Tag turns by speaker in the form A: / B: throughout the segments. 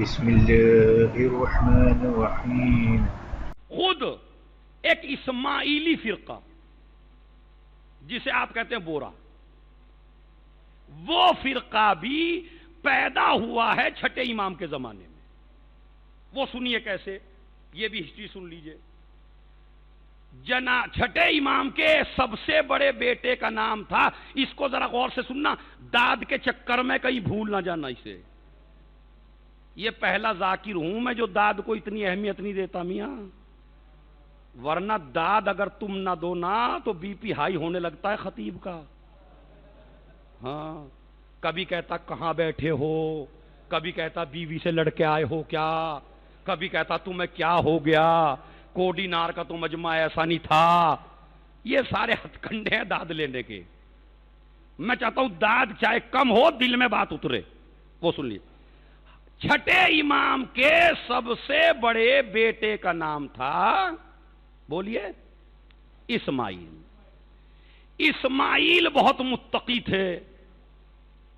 A: بسم اللہ الرحمن الرحیم.
B: خود ایک اسماعیلی فرقہ جسے آپ کہتے ہیں بورا، وہ فرقہ بھی پیدا ہوا ہے چھٹے امام کے زمانے میں. وہ سنیے کیسے، یہ بھی ہسٹری سن لیجئے. چھٹے امام کے سب سے بڑے بیٹے کا نام تھا، اس کو ذرا غور سے سننا، داد کے چکر میں کہیں بھول نہ جانا اسے. یہ پہلا ذاکر ہوں میں جو داد کو اتنی اہمیت نہیں دیتا میاں، ورنہ داد اگر تم نہ دو نا تو بی پی ہائی ہونے لگتا ہے خطیب کا. ہاں، کبھی کہتا کہاں بیٹھے ہو، کبھی کہتا بیوی سے لڑ کے آئے ہو کیا، کبھی کہتا تمہیں کیا ہو گیا، کوڈی نار کا تو مجمع ایسا نہیں تھا. یہ سارے ہتھ کنڈے ہیں داد لینے کے. میں چاہتا ہوں داد چاہے کم ہو دل میں بات اترے. وہ سن لیے، چھٹے امام کے سب سے بڑے بیٹے کا نام تھا، بولیے، اسماعیل. اسماعیل بہت متقی تھے،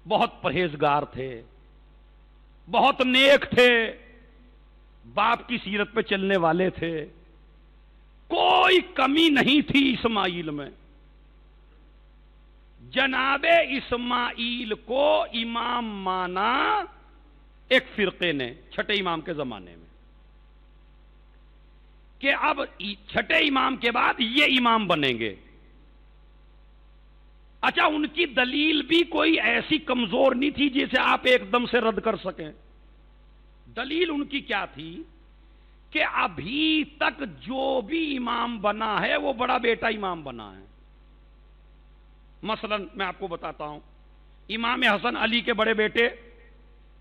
B: بہت پرہیزگار تھے، بہت نیک تھے، باپ کی سیرت پہ چلنے والے تھے. کوئی کمی نہیں تھی اسماعیل میں. جناب اسماعیل کو امام مانا ایک فرقے نے چھٹے امام کے زمانے میں کہ اب چھٹے امام کے بعد یہ امام بنیں گے. اچھا، ان کی دلیل بھی کوئی ایسی کمزور نہیں تھی جسے آپ ایک دم سے رد کر سکیں. دلیل ان کی کیا تھی کہ ابھی تک جو بھی امام بنا ہے وہ بڑا بیٹا امام بنا ہے. مثلا میں آپ کو بتاتا ہوں، امام حسن علی کے بڑے بیٹے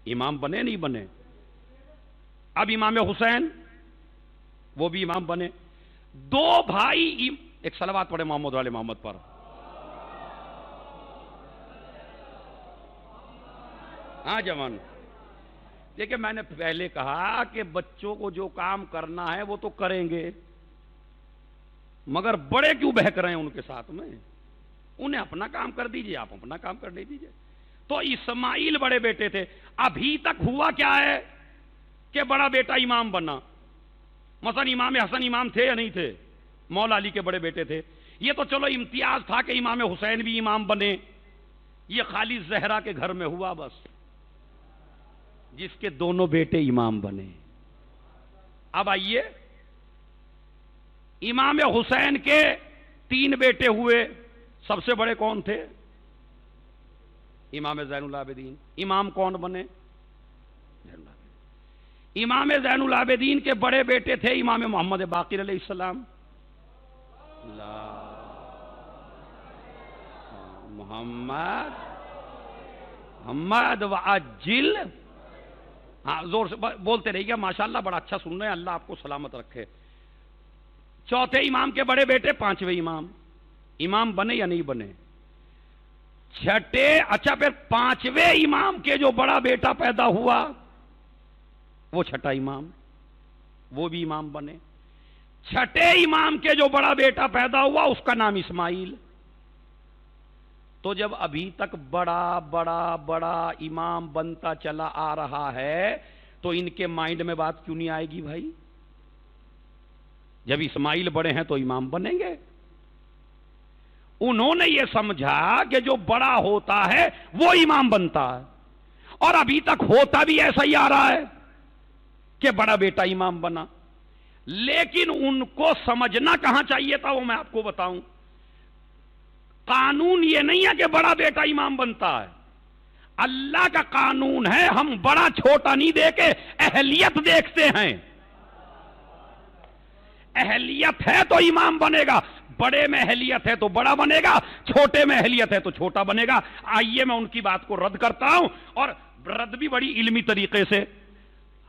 B: امام بنے نہیں بنے. اب امام حسین وہ بھی امام بنے. دو بھائی، ایک صلوات پڑھے محمد والے محمد پر. ہاں جوان، دیکھیں میں نے پہلے کہا کہ بچوں کو جو کام کرنا ہے وہ تو کریں گے، مگر بڑے کیوں بہک رہے ہیں ان کے ساتھ میں؟ انہیں اپنا کام کر دیجئے، آپ اپنا کام کر لے دیجئے. تو اسماعیل بڑے بیٹے تھے. ابھی تک ہوا کیا ہے کہ بڑا بیٹا امام بنا. مثلا امام حسن امام تھے یا نہیں تھے؟ مولا علی کے بڑے بیٹے تھے. یہ تو چلو امتیاز تھا کہ امام حسین بھی امام بنے. یہ خالی زہرا کے گھر میں ہوا بس، جس کے دونوں بیٹے امام بنے. اب آئیے، امام حسین کے 3 بیٹے ہوئے. سب سے بڑے کون تھے؟ امام زین العابدین. امام کون بنے؟ امام زین العابدین کے بڑے بیٹے تھے امام محمد باقر علیہ السلام. محمد وعجل. ہاں زور سے بولتے رہیے، ماشاءاللہ بڑا اچھا سن رہے ہیں، اللہ آپ کو سلامت رکھے. چوتھے امام کے بڑے بیٹے 5ویں امام. امام بنے یا نہیں بنے؟ چھٹے. اچھا، پھر 5ویں امام کے جو بڑا بیٹا پیدا ہوا وہ چھٹا امام، وہ بھی امام بنے. چھٹے امام کے جو بڑا بیٹا پیدا ہوا اس کا نام اسماعیل. تو جب ابھی تک بڑا بڑا بڑا امام بنتا چلا آ رہا ہے تو ان کے مائنڈ میں بات کیوں نہیں آئے گی بھائی؟ جب اسماعیل بڑے ہیں تو امام بنیں گے. انہوں نے یہ سمجھا کہ جو بڑا ہوتا ہے وہ امام بنتا ہے، اور ابھی تک ہوتا بھی ایسا ہی آ رہا ہے کہ بڑا بیٹا امام بنا. لیکن ان کو سمجھنا کہاں چاہیے تھا وہ میں آپ کو بتاؤں. قانون یہ نہیں ہے کہ بڑا بیٹا امام بنتا ہے. اللہ کا قانون ہے، ہم بڑا چھوٹا نہیں دیکھے، اہلیت دیکھتے ہیں. اہلیت ہے تو امام بنے گا، بڑے میں اہلیت ہے تو بڑا بنے گا، چھوٹے میں اہلیت ہے تو چھوٹا بنے گا. آئیے میں ان کی بات کو رد کرتا ہوں، اور رد بھی بڑی علمی طریقے سے.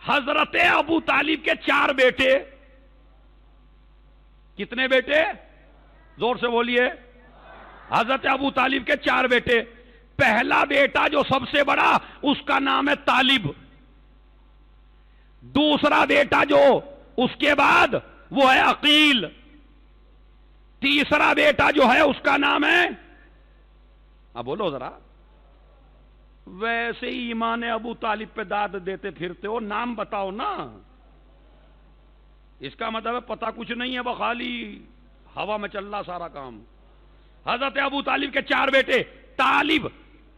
B: حضرت ابو طالب کے 4 بیٹے. کتنے بیٹے؟ زور سے بولیے. حضرت ابو طالب کے 4 بیٹے. پہلا بیٹا جو سب سے بڑا اس کا نام ہے طالب. دوسرا بیٹا جو اس کے بعد وہ ہے عقیل. تیسرا بیٹا جو ہے اس کا نام ہے، اب بولو ذرا، ویسے ہی ایمان ابو طالب پہ داد دیتے پھرتے ہو، نام بتاؤ نا. اس کا مطلب ہے پتہ کچھ نہیں ہے، بخالی ہوا میں چل رہا سارا کام. حضرت ابو طالب کے 4 بیٹے. طالب،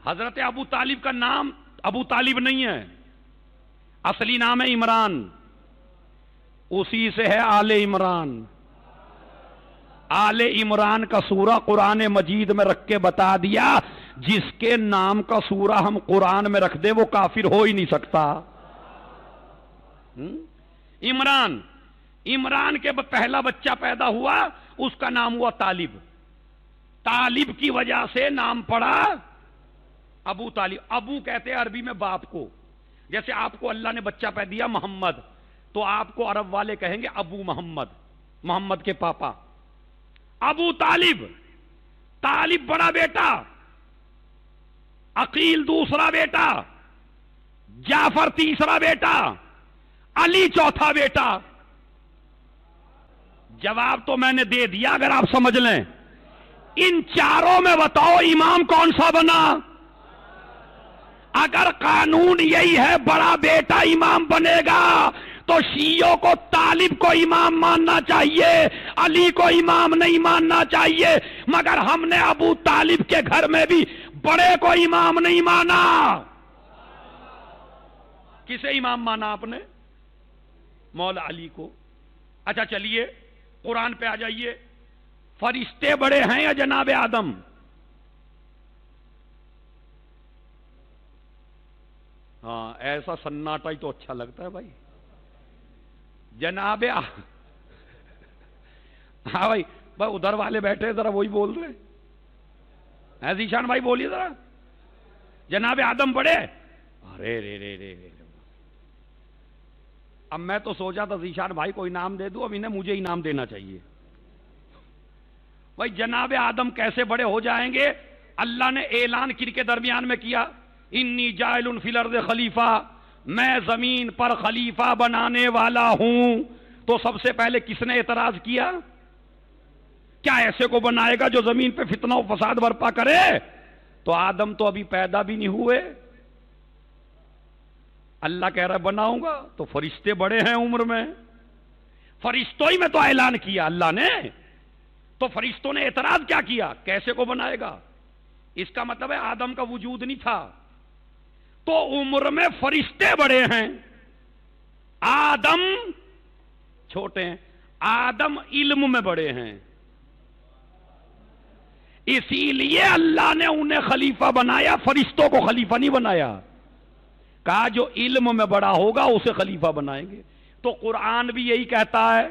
B: حضرت ابو طالب کا نام ابو طالب نہیں ہے، اصلی نام ہے عمران، اسی سے ہے آل عمران. آل عمران کا سورہ قرآن مجید میں رکھ کے بتا دیا، جس کے نام کا سورہ ہم قرآن میں رکھ دیں وہ کافر ہو ہی نہیں سکتا. عمران، عمران کے پہلا بچہ پیدا ہوا، اس کا نام ہوا طالب. طالب کی وجہ سے نام پڑا ابو طالب. ابو کہتے ہیں عربی میں باپ کو. جیسے آپ کو اللہ نے بچہ پیدا دیا محمد، تو آپ کو عرب والے کہیں گے ابو محمد، محمد کے پاپا. ابو طالب، طالب بڑا بیٹا، عقیل دوسرا بیٹا، جعفر تیسرا بیٹا، علی چوتھا بیٹا. جواب تو میں نے دے دیا، اگر آپ سمجھ لیں. ان چاروں میں بتاؤ امام کون سا بنا؟ اگر قانون یہی ہے بڑا بیٹا امام بنے گا تو شیعوں کو طالب کو امام ماننا چاہیے، علی کو امام نہیں ماننا چاہیے. مگر ہم نے ابو طالب کے گھر میں بھی بڑے کو امام نہیں مانا. کسے امام مانا آپ نے؟ مولا علی کو. اچھا چلیے قرآن پہ آ جائیے. فرشتے بڑے ہیں یا جناب آدم؟ ہاں ایسا سناٹا ہی تو اچھا لگتا ہے بھائی. جناب ہاں بھائی ادھر والے بیٹھے ذرا وہی بول رہے ہیں. ذیشان بھائی بولیے ذرا. جناب آدم بڑے؟ ارے رے رے رے رے. اب میں تو سوچا تھا ذیشان بھائی کو انعام دے دوں، اب انہیں مجھے انعام دینا چاہیے. بھائی جناب آدم کیسے بڑے ہو جائیں گے؟ اللہ نے اعلان کن کے درمیان میں کیا؟ انی جاعل فی الارض خلیفہ، میں زمین پر خلیفہ بنانے والا ہوں. تو سب سے پہلے کس نے اعتراض کیا؟ کیا ایسے کو بنائے گا جو زمین پہ فتنہ و فساد برپا کرے؟ تو آدم تو ابھی پیدا بھی نہیں ہوئے. اللہ کہہ رہا ہے بناؤں گا. تو فرشتے بڑے ہیں عمر میں، فرشتوں ہی میں تو اعلان کیا اللہ نے. تو فرشتوں نے اعتراض کیا کیا؟ کیسے کو بنائے گا؟ اس کا مطلب ہے آدم کا وجود نہیں تھا. تو عمر میں فرشتے بڑے ہیں، آدم چھوٹے ہیں. آدم علم میں بڑے ہیں، اسی لیے اللہ نے انہیں خلیفہ بنایا، فرشتوں کو خلیفہ نہیں بنایا. کہا جو علم میں بڑا ہوگا اسے خلیفہ بنائیں گے. تو قرآن بھی یہی کہتا ہے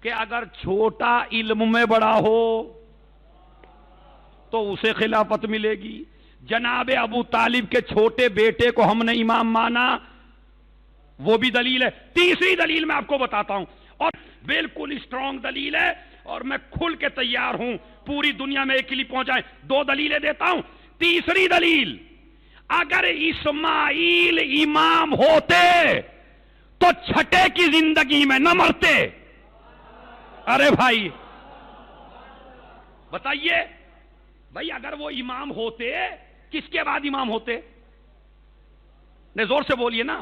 B: کہ اگر چھوٹا علم میں بڑا ہو تو اسے خلافت ملے گی. جناب ابو طالب کے چھوٹے بیٹے کو ہم نے امام مانا، وہ بھی دلیل ہے. تیسری دلیل میں آپ کو بتاتا ہوں، اور بالکل اسٹرانگ دلیل ہے، اور میں کھل کے تیار ہوں پوری دنیا میں ایک کے لیے پہنچائیں. 2 دلیلیں دیتا ہوں. تیسری دلیل، اگر اسماعیل امام ہوتے تو چھٹے کی زندگی میں نہ مرتے. ارے بھائی بتائیے بھائی، اگر وہ امام ہوتے کس کے بعد امام ہوتے؟ نے زور سے بولیے نا.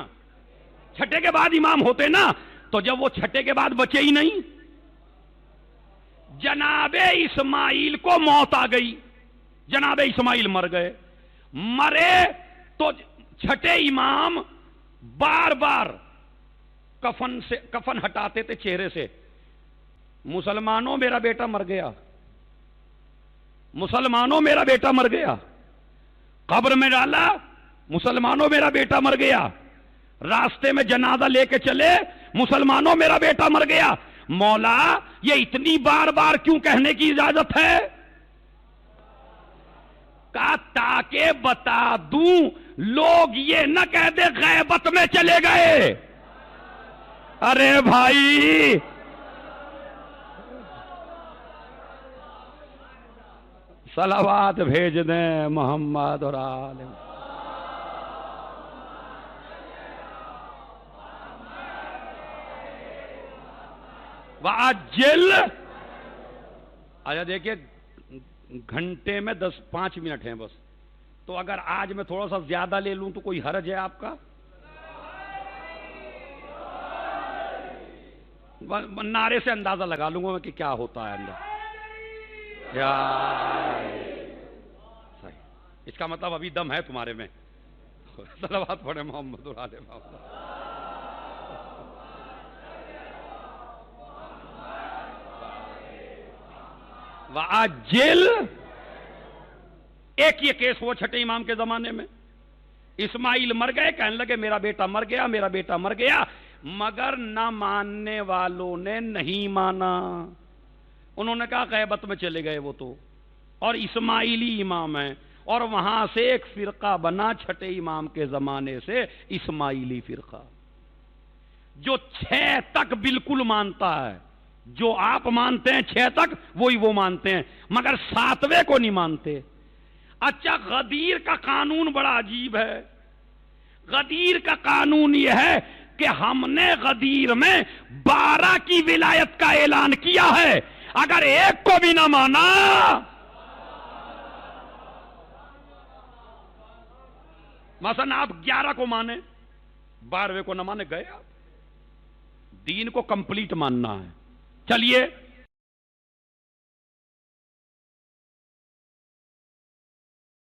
B: چھٹے کے بعد امام ہوتے نا. تو جب وہ چھٹے کے بعد بچے ہی نہیں، جناب اسماعیل کو موت آ گئی، جناب اسماعیل مر گئے. مرے تو چھٹے امام بار بار کفن ہٹاتے تھے چہرے سے. مسلمانوں میرا بیٹا مر گیا، مسلمانوں میرا بیٹا مر گیا. قبر میں ڈالا، مسلمانوں میرا بیٹا مر گیا. راستے میں جنازہ لے کے چلے، مسلمانوں میرا بیٹا مر گیا. مولا یہ اتنی بار بار کیوں کہنے کی اجازت ہے؟ کہا تاکہ بتا دوں لوگ یہ نہ کہہ دے غیبت میں چلے گئے. ارے بھائی صلوات بھیج دیں محمد اور آل وعجل. اچھا دیکھیے گھنٹے میں 5 منٹ ہیں بس. تو اگر آج میں تھوڑا سا زیادہ لے لوں تو کوئی حرج ہے آپ کا؟ نعرے سے اندازہ لگا لوں گا میں کہ کیا ہوتا ہے اندر. صحیح. اس کا مطلب ابھی دم ہے تمہارے میں. صلوات پڑھے محمد اور آل محمد. وعجل. ایک یہ کیس ہوا چھٹے امام کے زمانے میں. اسماعیل مر گئے، کہنے لگے میرا بیٹا مر گیا، میرا بیٹا مر گیا، مگر نہ ماننے والوں نے نہیں مانا. انہوں نے کہا غیبت میں چلے گئے وہ تو، اور اسماعیلی امام ہیں، اور وہاں سے ایک فرقہ بنا چھٹے امام کے زمانے سے، اسماعیلی فرقہ، جو 6 تک بالکل مانتا ہے. جو آپ مانتے ہیں 6 تک وہی وہ مانتے ہیں، مگر 7ویں کو نہیں مانتے. اچھا، غدیر کا قانون بڑا عجیب ہے. غدیر کا قانون یہ ہے کہ ہم نے غدیر میں 12 کی ولایت کا اعلان کیا ہے، اگر ایک کو بھی نہ مانا مثلا آپ 11 کو مانے 12ویں کو نہ مانے گئے آپ. دین کو کمپلیٹ ماننا ہے. چلیے